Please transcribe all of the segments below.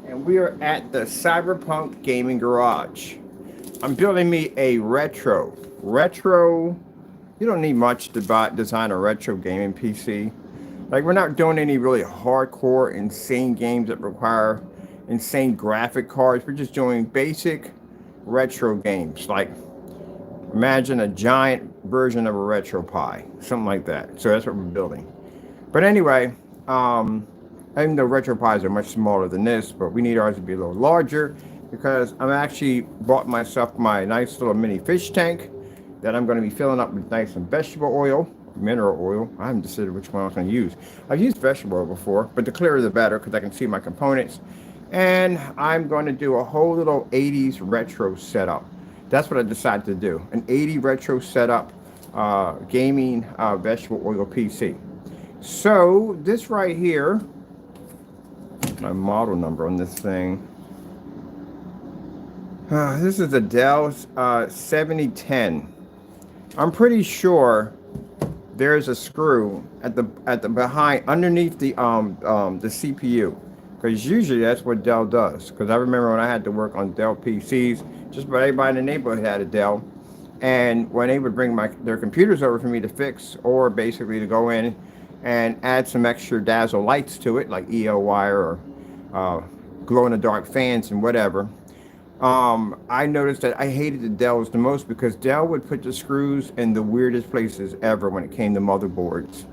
And we are at the Cyberpunk Gaming Garage. I'm building me a retro. You don't need much to design a retro gaming PC. Like, we're not doing any really hardcore, insane games that require insane graphic cards. We're just doing basic retro games. Like, imagine a giant version of a retro pie, something like that. So that's what we're building. But anyway, even though retro pies are much smaller than this, but we need ours to be a little larger because I'm actually bought myself my nice little mini fish tank that I'm going to be filling up with nice and vegetable oil, mineral oil. I haven't decided which one I was going to use. I've used vegetable oil before, but the clearer the better because I can see my components. And I'm going to do a whole little 80s retro setup. That's what I decided to do. An 80 retro setup gaming vegetable oil PC. So this right here, my model number on this thing. This is a Dell 7010. I'm pretty sure there's a screw at the behind underneath the CPU, because usually that's what Dell does. Because I remember when I had to work on Dell PCs, just about everybody in the neighborhood had a Dell, and when they would bring their computers over for me to fix, or basically to go in and add some extra dazzle lights to it, like EO wire or glow-in-the-dark fans and whatever. I noticed that I hated the Dells the most because Dell would put the screws in the weirdest places ever when it came to motherboards.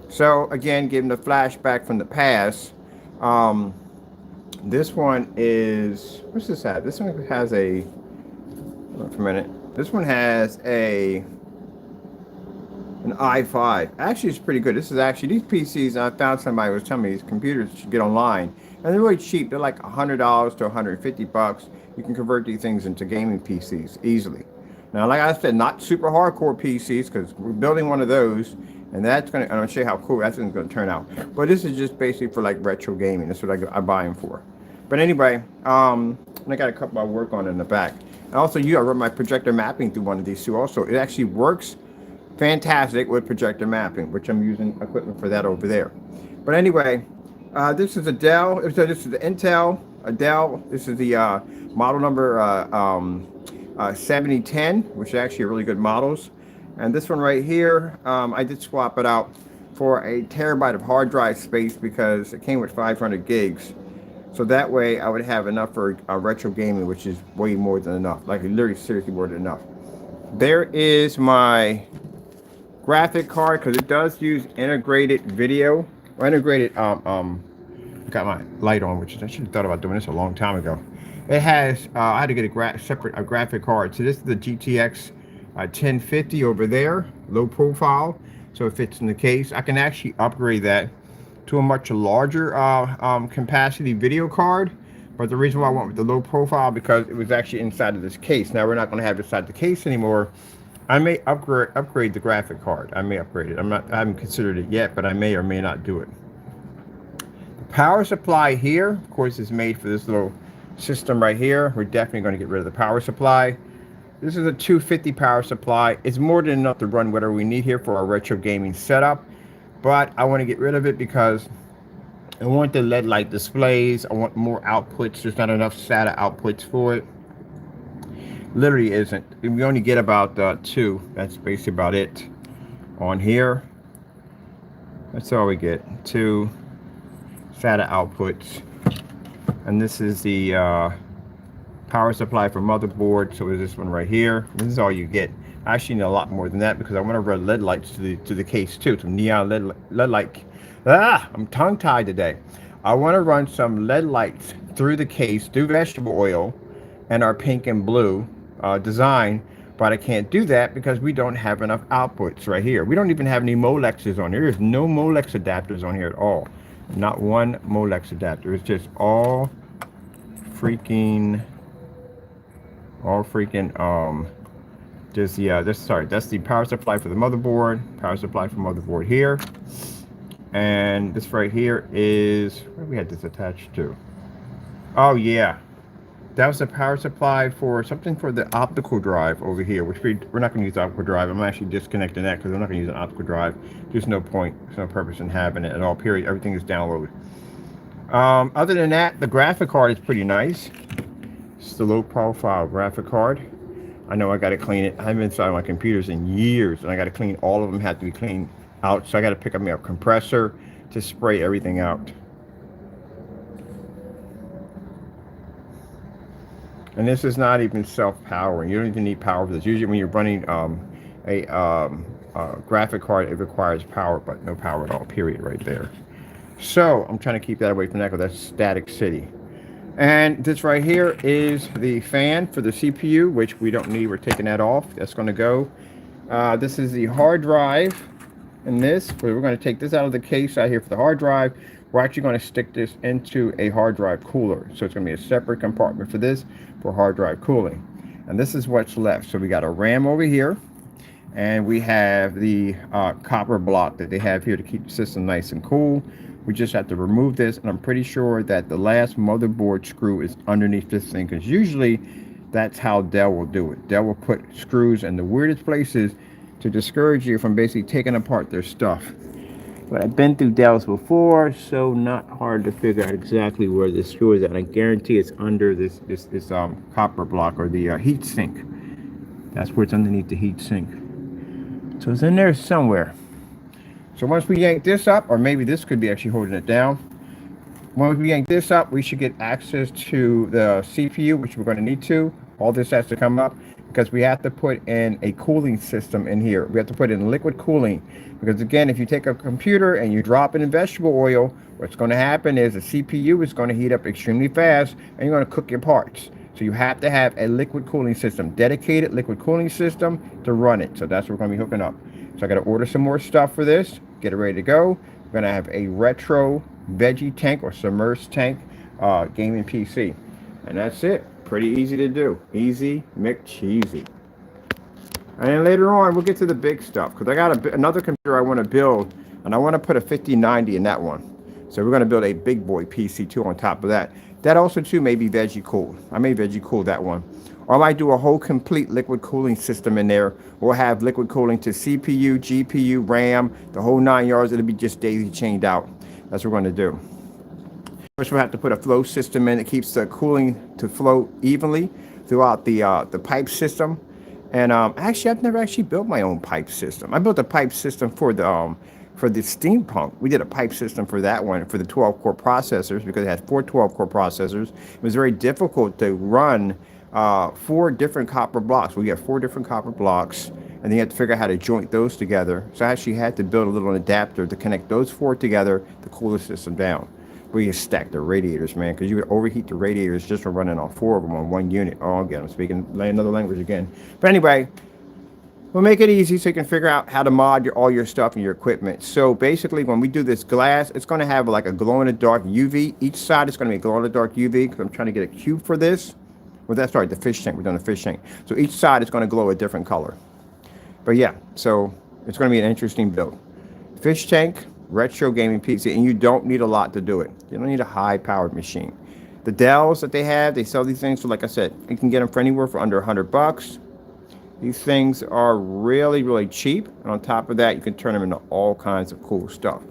So again, giving the flashback from the past, this one is, what's this at? This one has a, wait a minute. This one has an i5. Actually, it's pretty good. This is actually, these PCs, I found somebody was telling me these computers should get online. And they're really cheap. They're like $100 to $150. You can convert these things into gaming PCs easily. Now, like I said, not super hardcore PCs, because we're building one of those, and that's going to, I'm going to show you how cool that's going to turn out. But this is just basically for like retro gaming. That's what I buy them for. But anyway, I got a couple I work on in the back. And also, I run my projector mapping through one of these too. Also, it actually works fantastic with projector mapping, which I'm using equipment for that over there. But anyway, this is a Dell. So this is the Intel, a Dell. This is the model number 7010, which is actually really good models. And this one right here, I did swap it out for a terabyte of hard drive space because it came with 500 gigs. So that way I would have enough for retro gaming, which is way more than enough. Like literally seriously more than enough. There is my graphic card, because it does use integrated video, or integrated, got my light on, which I should have thought about doing this a long time ago. It has, I had to get a separate graphic card. So this is the GTX 1050 over there, low profile, so it fits in the case. I can actually upgrade that to a much larger capacity video card, but the reason why I went with the low profile because it was actually inside of this case. Now we're not going to have it inside the case anymore. I may upgrade the graphic card. I may upgrade it. I haven't considered it yet, but I may or may not do it. The power supply here, of course, is made for this little system right here. We're definitely going to get rid of the power supply. This is a 250 power supply. It's more than enough to run whatever we need here for our retro gaming setup, but I want to get rid of it because I want the LED light displays. I want more outputs. There's not enough SATA outputs for it. Literally isn't. We only get about 2. That's basically about it on here. That's all we get. 2 SATA outputs. And this is the power supply for motherboard. So is this one right here. This is all you get. I actually need a lot more than that because I want to run LED lights to the case too. Some neon LED light. I'm tongue tied today. I want to run some LED lights through the case, through vegetable oil, and our pink and blue design, but I can't do that because we don't have enough outputs right here. We don't even have any Molexes on here. There's no Molex adapters on here at all. Not one Molex adapter. It's just all freaking that's the power supply for the motherboard. Power supply for motherboard here. And this right here is, where we had this attached to? Oh yeah, that was the power supply for something for the optical drive over here, which we're not going to use the optical drive. I'm actually disconnecting that because I'm not going to use an optical drive. There's no point, there's no purpose in having it at all, period. Everything is downloaded. Other than that, the graphic card is pretty nice. It's the low profile graphic card. I know I got to clean it. I haven't been inside my computers in years, and I got to clean all of them. Have to be cleaned out, so I got to pick up a compressor to spray everything out. And this is not even self-powering. You don't even need power for this. Usually when you're running a graphic card, it requires power, but no power at all, period, right there. So I'm trying to keep that away from that because that's Static City. And this right here is the fan for the CPU, which we don't need. We're taking that off. That's going to go. This is the hard drive. And this, we're going to take this out of the case out here for the hard drive. We're actually going to stick this into a hard drive cooler. So it's going to be a separate compartment for this for hard drive cooling. And this is what's left. So we got a RAM over here. And we have the copper block that they have here to keep the system nice and cool. We just have to remove this, and I'm pretty sure that the last motherboard screw is underneath this thing, because usually that's how Dell will do it. Dell will put screws in the weirdest places to discourage you from basically taking apart their stuff. But I've been through Dells before, so not hard to figure out exactly where the screw is at. I guarantee it's under this copper block or the heat sink. That's where it's underneath the heat sink. So it's in there somewhere. So once we yank this up, or maybe this could be actually holding it down. Once we yank this up, we should get access to the CPU, which we're going to need to. All this has to come up because we have to put in a cooling system in here. We have to put in liquid cooling. Because again, if you take a computer and you drop it in vegetable oil, what's going to happen is the CPU is going to heat up extremely fast and you're going to cook your parts. So you have to have a liquid cooling system, dedicated liquid cooling system to run it. So that's what we're going to be hooking up. So I got to order some more stuff for this, get it ready to go. We're going to have a retro veggie tank or submerged tank gaming PC. And that's it. Pretty easy to do. Easy McCheesy. And then later on, we'll get to the big stuff. Because I got another computer I want to build. And I want to put a 5090 in that one. So we're going to build a big boy PC too on top of that. That also too may be veggie cooled. I may veggie cool that one. Or I might do a whole complete liquid cooling system in there. We'll have liquid cooling to CPU, GPU, RAM, the whole 9 yards. It'll be just daisy chained out. That's what we're going to do. First, we'll have to put a flow system in that keeps the cooling to flow evenly throughout the pipe system. And actually, I've never actually built my own pipe system. I built a pipe system for the steampunk. We did a pipe system for that one for the 12-core processors because it had 4 12-core processors. It was very difficult to run 4 different copper blocks. We got 4 different copper blocks, and then you have to figure out how to joint those together. So I actually had to build a little adapter to connect those 4 together to cool the system down. We just stacked the radiators, man, because you would overheat the radiators just from running on 4 of them on 1 unit. Oh, again, I'm speaking another language again. But anyway, we'll make it easy so you can figure out how to mod all your stuff and your equipment. So basically, when we do this glass, it's going to have like a glow-in-the-dark UV. Each side is going to be a glow-in-the-dark UV because I'm trying to get a cube for this. Well, that's right, the fish tank. We're doing the fish tank. So each side is going to glow a different color. But yeah, so it's going to be an interesting build. Fish tank, retro gaming PC, and you don't need a lot to do it. You don't need a high-powered machine. The Dells that they have, they sell these things for, like I said, you can get them for anywhere for under $100. These things are really, really cheap. And on top of that, you can turn them into all kinds of cool stuff.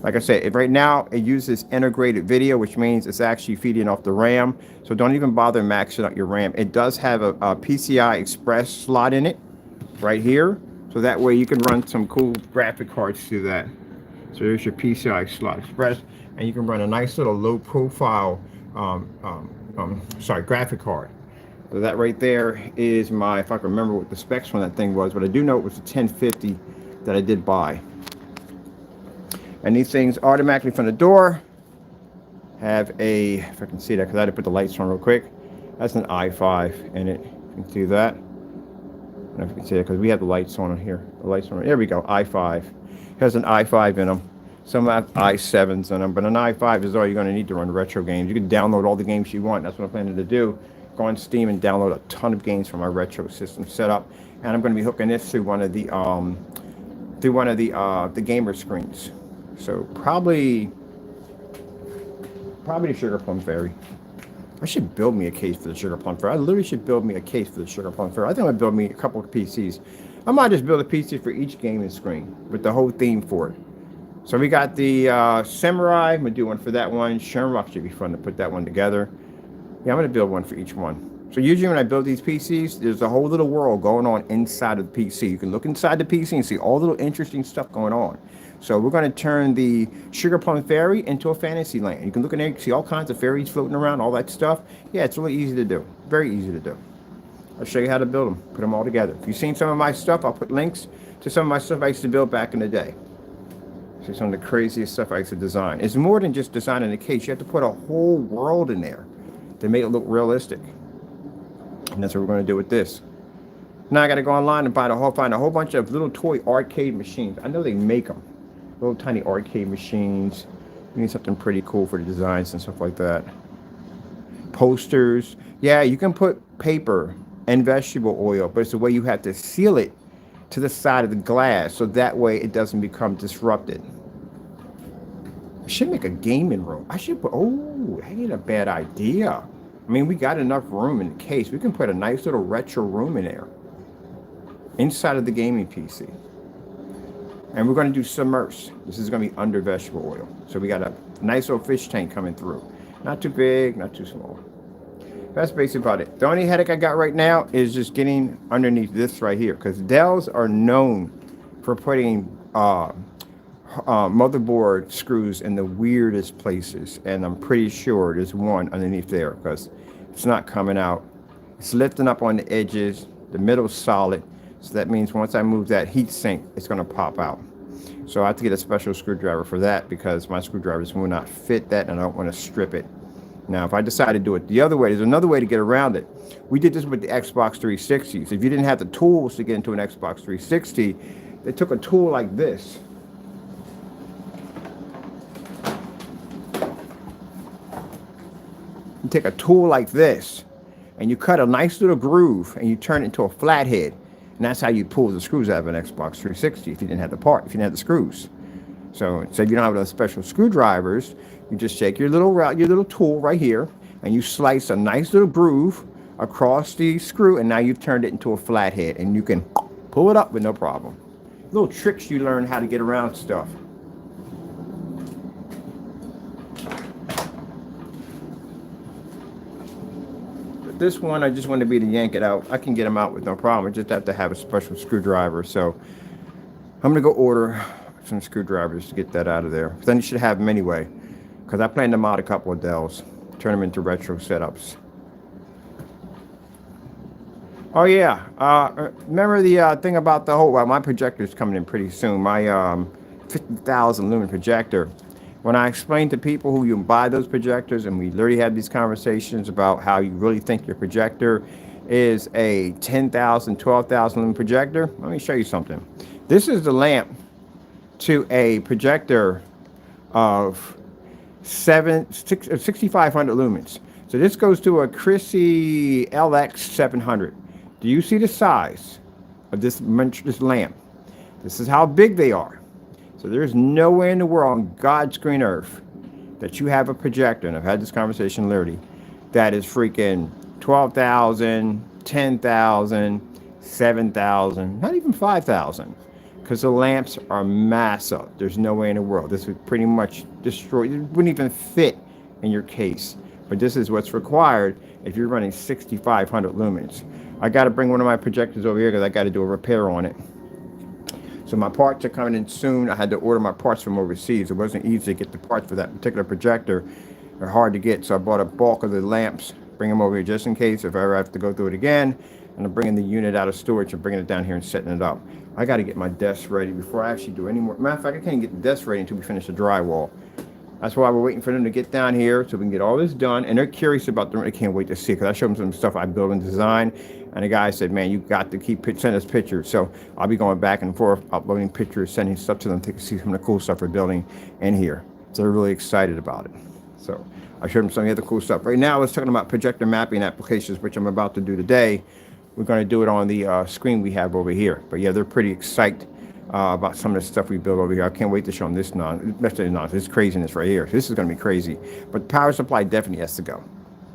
Like I said, right now it uses integrated video, which means it's actually feeding off the RAM. So don't even bother maxing out your RAM. It does have a PCI Express slot in it right here. So that way you can run some cool graphic cards through that. So there's your PCI slot Express. And you can run a nice little low profile, graphic card. So that right there is my, if I can remember what the specs on that thing was, but I do know it was a 1050 that I did buy. And these things automatically from the door have a, if I can see that, because I had to put the lights on real quick. That's an i5 in it. You can see that. I don't know if you can see that because we have the lights on here. The lights on. There we go. i5. It has an i5 in them. Some have i7s in them, but an i5 is all you're going to need to run retro games. You can download all the games you want. That's what I'm planning to do. Go on Steam and download a ton of games from my retro system setup. And I'm going to be hooking this through one of the gamer screens. So probably the Sugar Plum Fairy. I should build me a case for the Sugar Plum Fairy. I literally should build me a case for the Sugar Plum Fairy. I think I'm going to build me a couple of PCs. I might just build a PC for each gaming screen with the whole theme for it. So we got the samurai. I'm gonna do one for that one. Shamrock should be fun to put that one together. Yeah, I'm gonna build one for each one. So usually when I build these PCs, there's a whole little world going on inside of the PC. You can look inside the PC and see all the little interesting stuff going on. So we're gonna turn the Sugar Plum Fairy into a fantasy land. You can look in there, you can see all kinds of fairies floating around, all that stuff. Yeah, it's really easy to do. Very easy to do. I'll show you how to build them, put them all together. If you've seen some of my stuff, I'll put links to some of my stuff I used to build back in the day. See some of the craziest stuff I used to design. It's more than just designing a case. You have to put a whole world in there to make it look realistic. And that's what we're going to do with this. Now I got to go online and find a whole bunch of little toy arcade machines. I know they make them. Little tiny arcade machines. You need something pretty cool for the designs and stuff like that. Posters. Yeah, you can put paper and vegetable oil, but it's the way you have to seal it to the side of the glass so that way it doesn't become disrupted. I should make a gaming room. I should put, oh, that ain't a bad idea. I mean, we got enough room in the case. We can put a nice little retro room in there inside of the gaming PC. And we're going to do submerse. This is going to be under vegetable oil. So we got a nice little fish tank coming through. Not too big, not too small. That's basically about it. The only headache I got right now is just getting underneath this right here, because Dells are known for putting motherboard screws in the weirdest places, and I'm pretty sure there's one underneath there because it's not coming out. It's lifting up on the edges. The middle's solid, so that means once I move that heat sink, it's going to pop out. So I have to get a special screwdriver for that because my screwdrivers will not fit that, and I don't want to strip it. Now, if I decide to do it the other way, there's another way to get around it. We did this with the Xbox 360. So if you didn't have the tools to get into an Xbox 360, they took a tool like this. You take a tool like this, and you cut a nice little groove, and you turn it into a flathead. And that's how you pull the screws out of an Xbox 360 if you didn't have the part, if you didn't have the screws. So if you don't have those special screwdrivers, you just take your little tool right here, and you slice a nice little groove across the screw, and now you've turned it into a flathead, and you can pull it up with no problem. Little tricks you learn how to get around stuff. But this one, I just want to be to yank it out. I can get them out with no problem. I just have to have a special screwdriver. So I'm going to go order some screwdrivers to get that out of there. But then you should have them anyway, because I plan to mod a couple of Dells, turn them into retro setups. Oh yeah, remember the thing about the whole, well, my projector's coming in pretty soon, my 50,000 lumen projector. When I explain to people who you buy those projectors, and we literally have these conversations about how you really think your projector is a 10,000, 12,000 lumen projector, let me show you something. This is the lamp to a projector of 6,500 lumens. So this goes to a Chrissy LX 700. Do you see the size of this lamp? This is how big they are. So there's nowhere in the world on God's green earth that you have a projector, and I've had this conversation literally, that is freaking 12,000, 10,000, 7,000, not even 5,000. Because the lamps are massive. There's no way in the world. This would pretty much destroy, it wouldn't even fit in your case. But this is what's required if you're running 6,500 lumens. I got to bring one of my projectors over here because I got to do a repair on it. So my parts are coming in soon. I had to order my parts from overseas. It wasn't easy to get the parts for that particular projector. They're hard to get. So I bought a bulk of the lamps, bring them over here just in case if I ever have to go through it again. And I'm bringing the unit out of storage and bringing it down here and setting it up. I got to get my desk ready before I actually do any more. Matter of fact, I can't get the desk ready until we finish the drywall. That's why we're waiting for them to get down here so we can get all this done. And they're curious about them. They can't wait to see, because I showed them some stuff I built and designed. And the guy said, man, you got to keep sending us pictures. So I'll be going back and forth, uploading pictures, sending stuff to them to see some of the cool stuff we're building in here. So they're really excited about it. So I showed them some of the other cool stuff. Right now, let's talking about projector mapping applications, which I'm about to do today. We're going to do it on the screen we have over here. But yeah, they're pretty excited about some of the stuff we built over here. I can't wait to show them this this craziness right here. This is going to be crazy. But the power supply definitely has to go.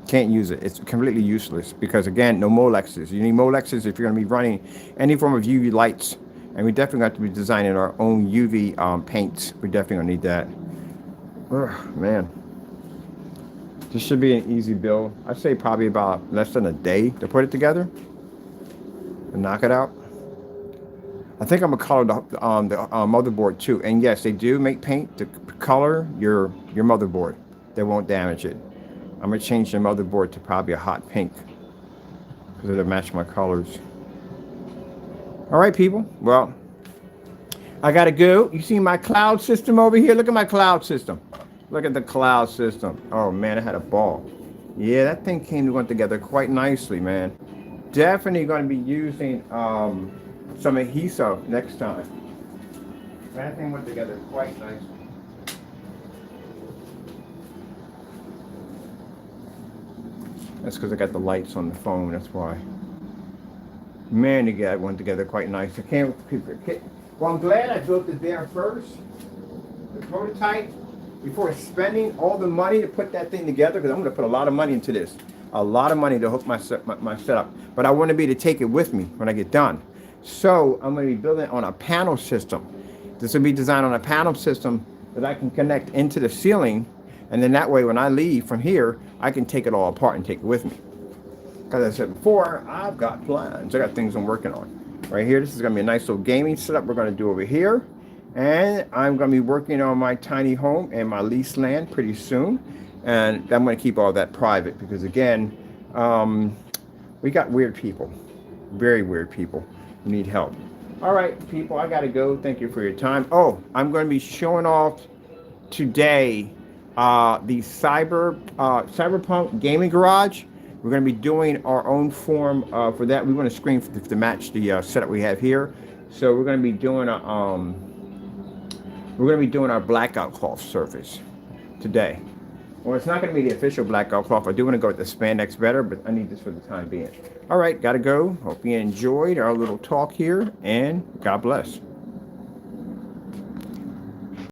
Can't use it. It's completely useless because, again, no Molexes. You need Molexes if you're going to be running any form of UV lights And we definitely got to be designing our own UV paints. We definitely gonna need that. Ugh, man. This should be an easy build. I'd say probably about less than a day to put it together and knock it out. I think I'm gonna color the motherboard too. And yes, they do make paint to color your motherboard. They won't damage it. I'm gonna change the motherboard to probably a hot pink because it'll match my colors. All right, people. Well, I gotta go. You see my cloud system over here? Look at my cloud system. Look at the cloud system. Oh man, I had a ball. Yeah, that thing came together quite nicely, man. Definitely going to be using some adhesive next time. That thing went together quite nicely. That's because I got the lights on the phone. That's why. Man, it went together quite nice. Well, I'm glad I built it there first, the prototype, before spending all the money to put that thing together, because I'm going to put a lot of money into this. A lot of money to hook my setup. But I want to be able to take it with me when I get done. So I'm going to be building it on a panel system. This will be designed on a panel system that I can connect into the ceiling. And then that way, when I leave from here, I can take it all apart and take it with me. Because I said before, I've got plans. I got things I'm working on. Right here, this is going to be a nice little gaming setup we're going to do over here. And I'm going to be working on my tiny home and my leased land pretty soon. And I'm going to keep all that private because, again, we got weird people. Very weird people who need help. All right, people, I got to go. Thank you for your time. Oh, I'm going to be showing off today the CYBERPUNK Gaming Garage. We're going to be doing our own form for that. We want a screen to match the setup we have here. So we're going to be doing our blackout cloth surface today. Well, it's not going to be the official blackout cloth. I do want to go with the spandex better, but I need this for the time being. All right, got to go. Hope you enjoyed our little talk here, and God bless.